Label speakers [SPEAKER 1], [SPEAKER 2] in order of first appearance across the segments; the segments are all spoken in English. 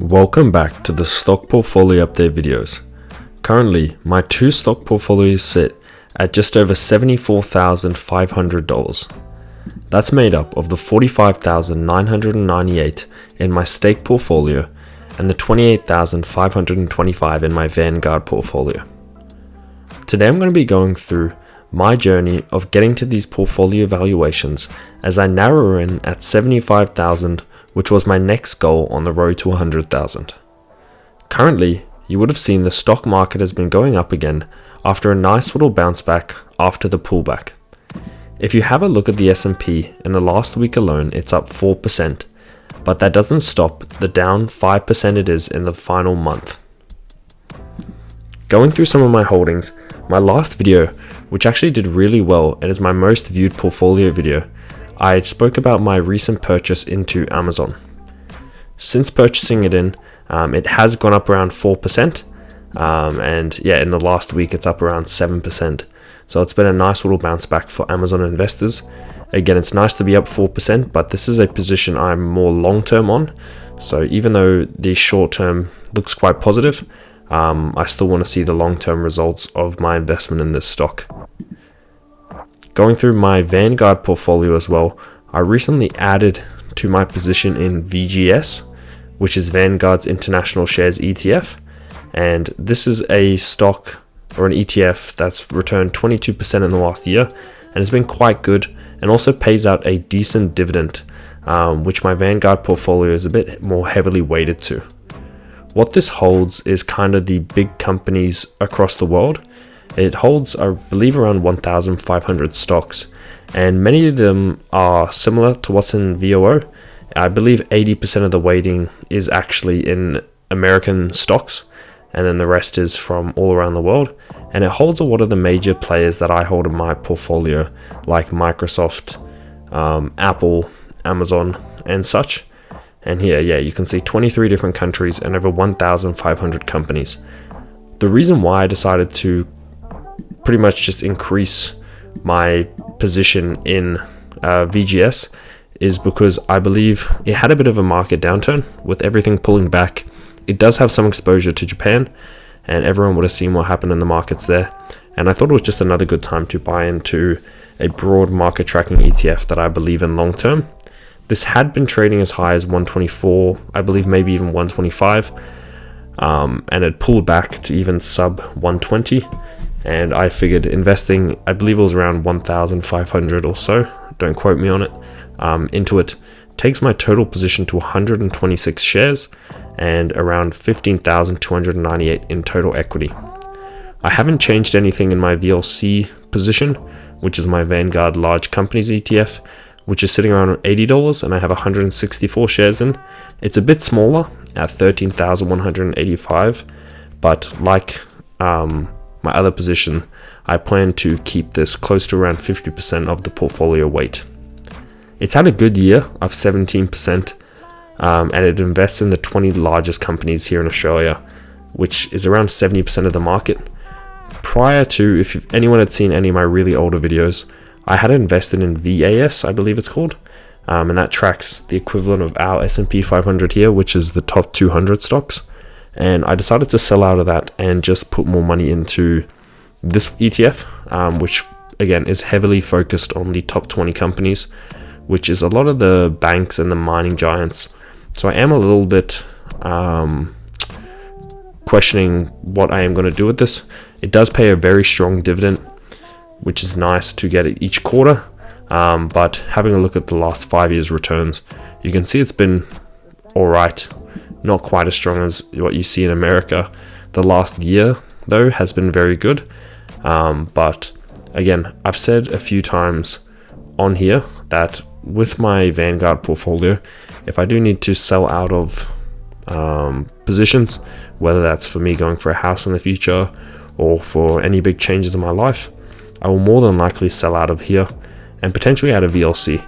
[SPEAKER 1] Welcome back to the stock portfolio update videos. Currently, my two stock portfolios sit at just over $74,500. That's made up of the $45,998 in my stake portfolio and the $28,525 in my Vanguard portfolio. Today I'm going to be going through my journey of getting to these portfolio valuations as I narrow in at $75,000, which was my next goal on the road to $100,000. Currently, you would have seen the stock market has been going up again after a nice little bounce back after the pullback. If you have a look at the S&P in the last week alone, it's up 4%, but that doesn't stop the down 5% it is in the final month. Going through some of my holdings, my last video, which actually did really well and is my most viewed portfolio video, I spoke about my recent purchase into Amazon. Since purchasing it it has gone up around 4%, and in the last week it's up around 7%. So it's been a nice little bounce back for Amazon investors. Again, it's nice to be up 4%, but this is a position I'm more long-term on. So even though the short-term looks quite positive, I still want to see the long-term results of my investment in this stock. Going through my Vanguard portfolio as well, I recently added to my position in VGS, which is Vanguard's International Shares ETF. And this is a stock or an ETF that's returned 22% in the last year and has been quite good and also pays out a decent dividend, which my Vanguard portfolio is a bit more heavily weighted to. What this holds is kind of the big companies across the world. It holds, I believe, around 1,500 stocks, and many of them are similar to what's in VOO. I believe 80% of the weighting is actually in American stocks, and then the rest is from all around the world. And it holds a lot of the major players that I hold in my portfolio, like Microsoft, Apple, Amazon, and such. And here, you can see 23 different countries and over 1,500 companies. The reason why I decided to pretty much just increase my position in VGS is because I believe it had a bit of a market downturn with everything pulling back. It does have some exposure to Japan, and everyone would have seen what happened in the markets there. And I thought it was just another good time to buy into a broad market tracking ETF that I believe in long term. This had been trading as high as 124, I believe maybe even 125, and it pulled back to even sub 120. And I figured investing, I believe it was around 1,500 or so, don't quote me on it, into it takes my total position to 126 shares and around 15,298 in total equity. I haven't changed anything in my VLC position, which is my Vanguard Large Companies ETF, which is sitting around $80, and I have 164 shares in. It's a bit smaller at 13,185, but like my other position, I plan to keep this close to around 50% of the portfolio weight. It's had a good year, up 17%, and it invests in the 20 largest companies here in Australia, which is around 70% of the market. Prior to, if anyone had seen any of my really older videos, I had invested in VAS, I believe it's called, and that tracks the equivalent of our S&P 500 here, which is the top 200 stocks. And I decided to sell out of that and just put more money into this ETF, which again is heavily focused on the top 20 companies, which is a lot of the banks and the mining giants. So I am a little bit questioning what I am going to do with this. It does pay a very strong dividend, which is nice to get it each quarter. But having a look at the last 5 years returns, you can see it's been all right. Not quite as strong as what you see in America. The last year, though, has been very good. But again, I've said a few times on here that with my Vanguard portfolio, if I do need to sell out of positions, whether that's for me going for a house in the future or for any big changes in my life, I will more than likely sell out of here and potentially out of VLC.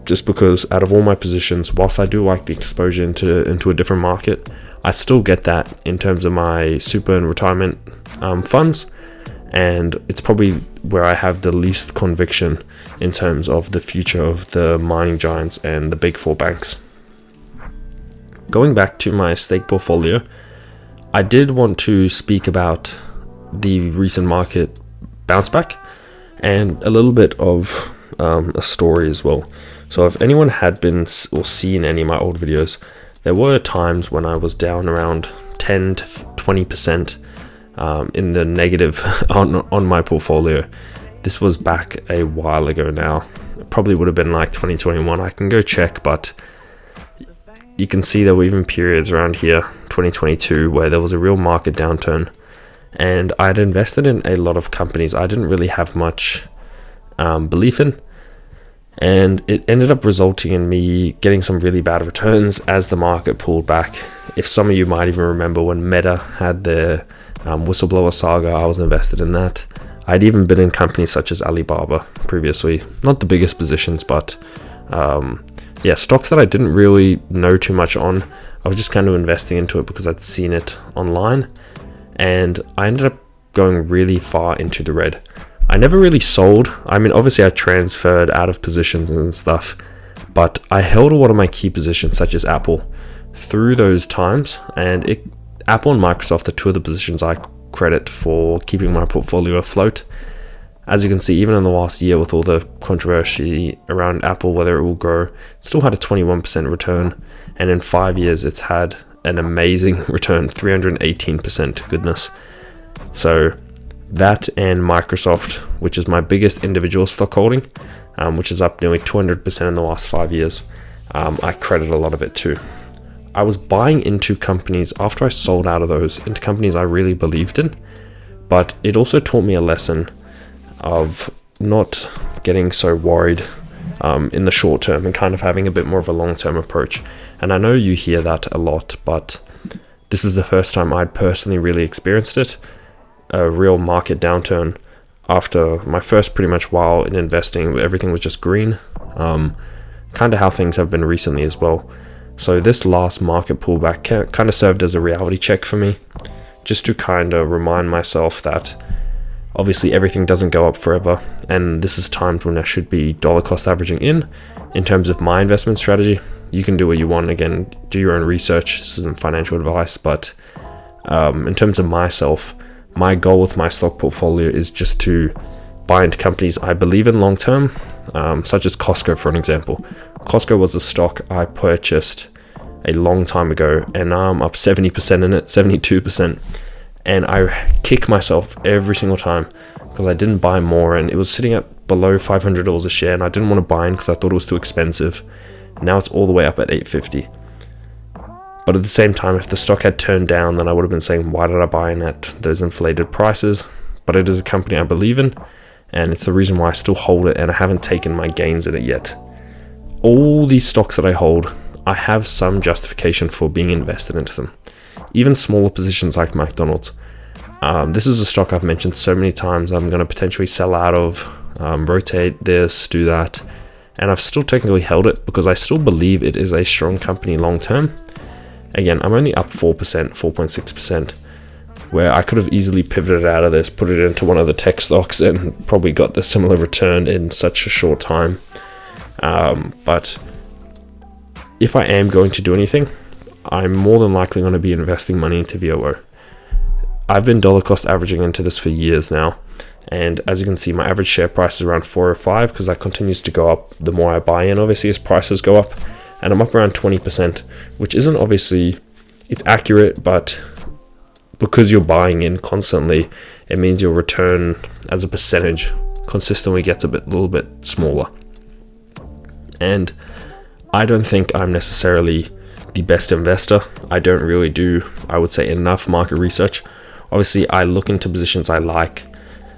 [SPEAKER 1] Just because out of all my positions, whilst I do like the exposure into a different market, I still get that in terms of my super and retirement funds, and it's probably where I have the least conviction in terms of the future of the mining giants and the big four banks. going back to my stake portfolio, I did want to speak about the recent market bounce back and a little bit of a story as well. So if anyone had been or seen any of my old videos, there were times when I was down around 10 to 20% in the negative on my portfolio. This was back a while ago now. It probably would have been like 2021. I can go check, but you can see there were even periods around here, 2022, where there was a real market downturn. And I'd invested in a lot of companies I didn't really have much belief in. And it ended up resulting in me getting some really bad returns as the market pulled back. If some of you might even remember when Meta had their whistleblower saga, I was invested in that. I'd even been in companies such as Alibaba previously. Not the biggest positions, but stocks that I didn't really know too much on. I was just kind of investing into it because I'd seen it online. And I ended up going really far into the red. I never really sold. I mean, obviously I transferred out of positions and stuff, but I held a lot of my key positions, such as Apple, through those times. And Apple and Microsoft are two of the positions I credit for keeping my portfolio afloat. As you can see, even in the last year with all the controversy around Apple, whether it will grow, it still had a 21% return. And in 5 years, it's had an amazing return, 318%. Goodness. So that and Microsoft, which is my biggest individual stock holding, which is up nearly 200% in the last 5 years, I credit a lot of it too. I was buying into companies after I sold out of those, into companies I really believed in, but it also taught me a lesson of not getting so worried in the short term and kind of having a bit more of a long-term approach. And I know you hear that a lot, but this is the first time I'd personally really experienced it, a real market downturn after my first pretty much while in investing. Everything was just green, kind of how things have been recently as well. So this last market pullback kind of served as a reality check for me, just to kind of remind myself that obviously everything doesn't go up forever, and this is times when I should be dollar cost averaging in terms of my investment strategy. You can do what you want. Again, do your own research. This isn't financial advice, but in terms of myself, my goal with my stock portfolio is just to buy into companies I believe in long term, such as Costco, for an example. Costco was a stock I purchased a long time ago, and now I'm up 70% in it, 72%. And I kick myself every single time because I didn't buy more, and it was sitting at below $500 a share, and I didn't want to buy in because I thought it was too expensive. Now it's all the way up at $850. But at the same time, if the stock had turned down, then I would have been saying, why did I buy in at those inflated prices? But it is a company I believe in, and it's the reason why I still hold it, and I haven't taken my gains in it yet. All these stocks that I hold, I have some justification for being invested into them. Even smaller positions like McDonald's. This is a stock I've mentioned so many times I'm going to potentially sell out of, rotate this, do that. And I've still technically held it because I still believe it is a strong company long term. Again, I'm only up 4%, 4.6%, where I could have easily pivoted out of this, put it into one of the tech stocks, and probably got a similar return in such a short time. But if I am going to do anything, I'm more than likely going to be investing money into VOO. I've been dollar cost averaging into this for years now, and as you can see, my average share price is around 405 because that continues to go up the more I buy in, obviously, as prices go up, and I'm up around 20%, which isn't obviously, it's accurate, but because you're buying in constantly, it means your return as a percentage consistently gets a little bit smaller. And I don't think I'm necessarily the best investor. I don't really do, I would say, enough market research. Obviously, I look into positions I like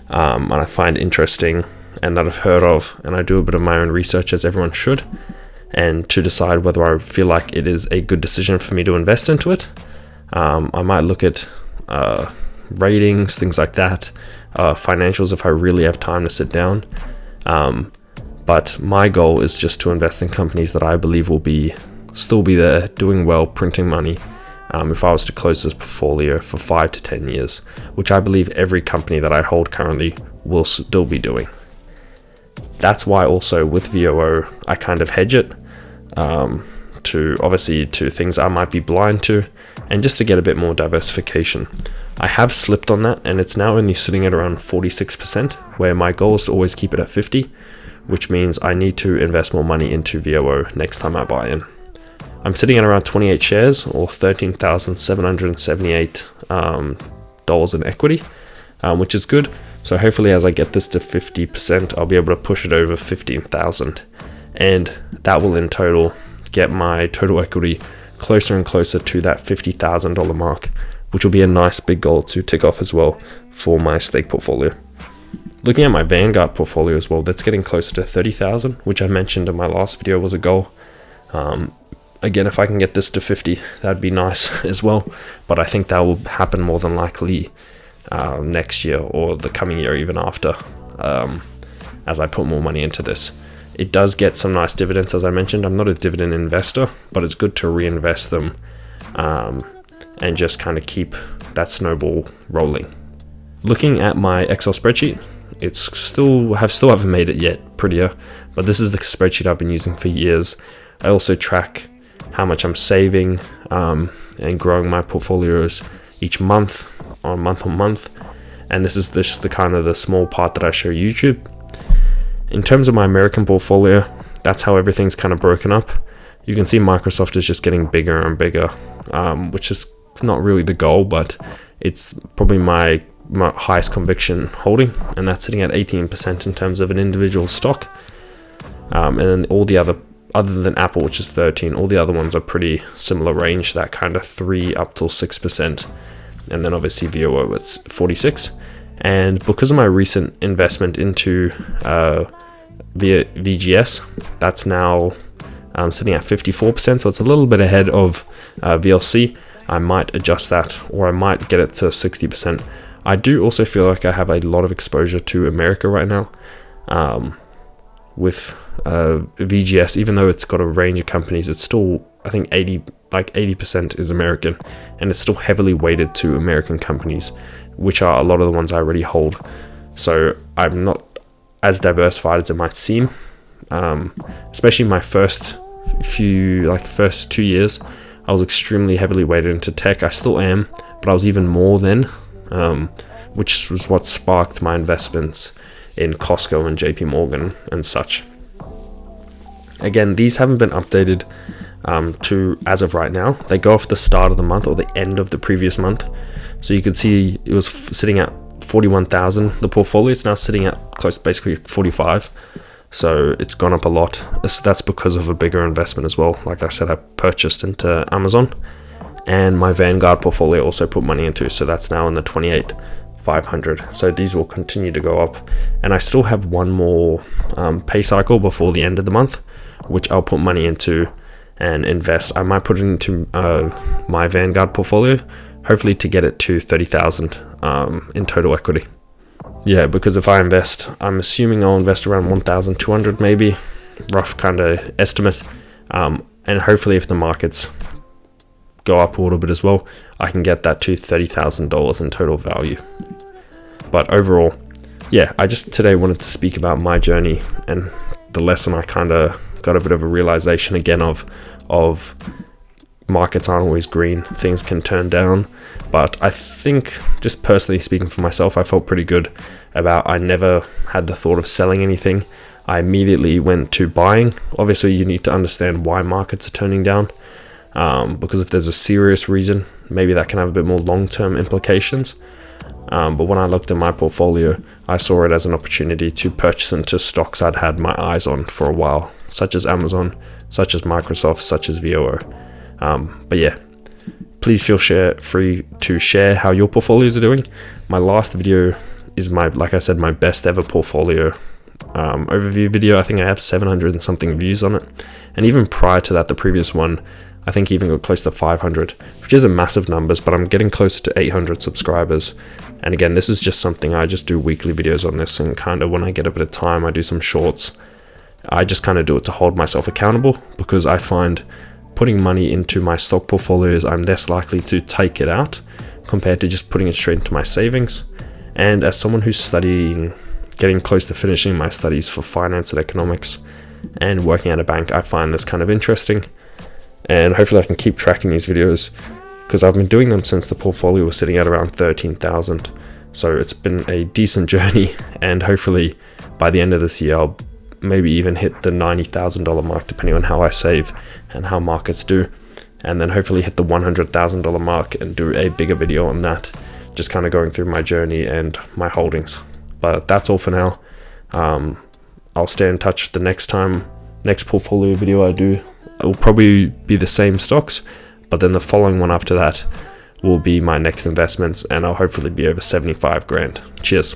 [SPEAKER 1] and I find interesting and that I've heard of, and I do a bit of my own research, as everyone should, and to decide whether I feel like it is a good decision for me to invest into it. I might look at ratings, things like that, financials if I really have time to sit down. But my goal is just to invest in companies that I believe will still be there, doing well, printing money, if I was to close this portfolio for 5 to 10 years, which I believe every company that I hold currently will still be doing. That's why also with VOO, I kind of hedge it. to obviously to things I might be blind to, and just to get a bit more diversification. I have slipped on that, and it's now only sitting at around 46%, where my goal is to always keep it at 50, which means I need to invest more money into VOO next time I buy in. I'm sitting at around 28 shares, or $13,778 in equity, which is good. So hopefully as I get this to 50%, I'll be able to push it over 15,000. And that will in total get my total equity closer and closer to that $50,000 mark, which will be a nice big goal to tick off as well for my stake portfolio. Looking at my Vanguard portfolio as well, that's getting closer to 30,000, which I mentioned in my last video was a goal. Again, if I can get this to 50, that'd be nice as well. But I think that will happen more than likely next year or the coming year, even after, as I put more money into this. It does get some nice dividends, as I mentioned. I'm not a dividend investor, but it's good to reinvest them and just kind of keep that snowball rolling. Looking at my Excel spreadsheet, I still haven't made it yet prettier, but this is the spreadsheet I've been using for years. I also track how much I'm saving and growing my portfolios each month on month, and this is just the kind of the small part that I show YouTube. In terms of my American portfolio, that's how everything's kind of broken up. You can see Microsoft is just getting bigger and bigger, which is not really the goal, but it's probably my highest conviction holding, and that's sitting at 18% in terms of an individual stock. And then all the other than Apple, which is 13, all the other ones are pretty similar range, that kind of 3 up till 6%. And then obviously VOO, it's 46. And because of my recent investment into VGS, that's now sitting at 54%, so it's a little bit ahead of VLC. I might adjust that, or I might get it to 60%. I do also feel like I have a lot of exposure to America right now. With VGS, even though it's got a range of companies, it's still, I think 80% is American, and it's still heavily weighted to American companies, which are a lot of the ones I already hold. So I'm not as diversified as it might seem, especially my first 2 years. I was extremely heavily weighted into tech. I still am, but I was even more then, which was what sparked my investments in Costco and JP Morgan and such. Again, these haven't been updated to as of right now. They go off the start of the month or the end of the previous month. So you can see it was sitting at 41,000. The portfolio is now sitting at close to basically 45. So it's gone up a lot. That's because of a bigger investment as well. Like I said, I purchased into Amazon, and my Vanguard portfolio also put money into. So that's now in the 28,500. So these will continue to go up, and I still have one more pay cycle before the end of the month, which I'll put money into and invest. I might put it into my Vanguard portfolio, hopefully to get it to 30,000 in total equity. Yeah, because if I invest, I'm assuming I'll invest around 1,200 maybe, rough kind of estimate, and hopefully if the markets go up a little bit as well, I can get that to $30,000 in total value. But overall, yeah, I just today wanted to speak about my journey and the lesson I kind of got a bit of a realization again of markets aren't always green, things can turn down. But I think, just personally speaking for myself, I felt pretty good about, I never had the thought of selling anything. I immediately went to buying. Obviously you need to understand why markets are turning down, because if there's a serious reason, maybe that can have a bit more long-term implications. But when I looked at my portfolio, I saw it as an opportunity to purchase into stocks I'd had my eyes on for a while, such as Amazon, such as Microsoft, such as VOO. But yeah, please feel free to share how your portfolios are doing. My last video is like I said, my best ever portfolio overview video. I think I have 700 and something views on it. And even prior to that, the previous one, I think even got close to 500, which isn't massive numbers, but I'm getting closer to 800 subscribers. And again, this is just something I just do weekly videos on this, and kind of when I get a bit of time, I do some shorts. I just kind of do it to hold myself accountable, because I find putting money into my stock portfolios, I'm less likely to take it out compared to just putting it straight into my savings. And as someone who's studying, getting close to finishing my studies for finance and economics and working at a bank, I find this kind of interesting. and hopefully I can keep tracking these videos, because I've been doing them since the portfolio was sitting at around 13,000. So it's been a decent journey, and hopefully by the end of this year I'll maybe even hit the $90,000 mark, depending on how I save and how markets do, and then hopefully hit the $100,000 mark and do a bigger video on that, just kind of going through my journey and my holdings. But that's all for now. I'll stay in touch the next portfolio video I do. It will probably be the same stocks, but then the following one after that will be my next investments, and I'll hopefully be over 75 grand. Cheers.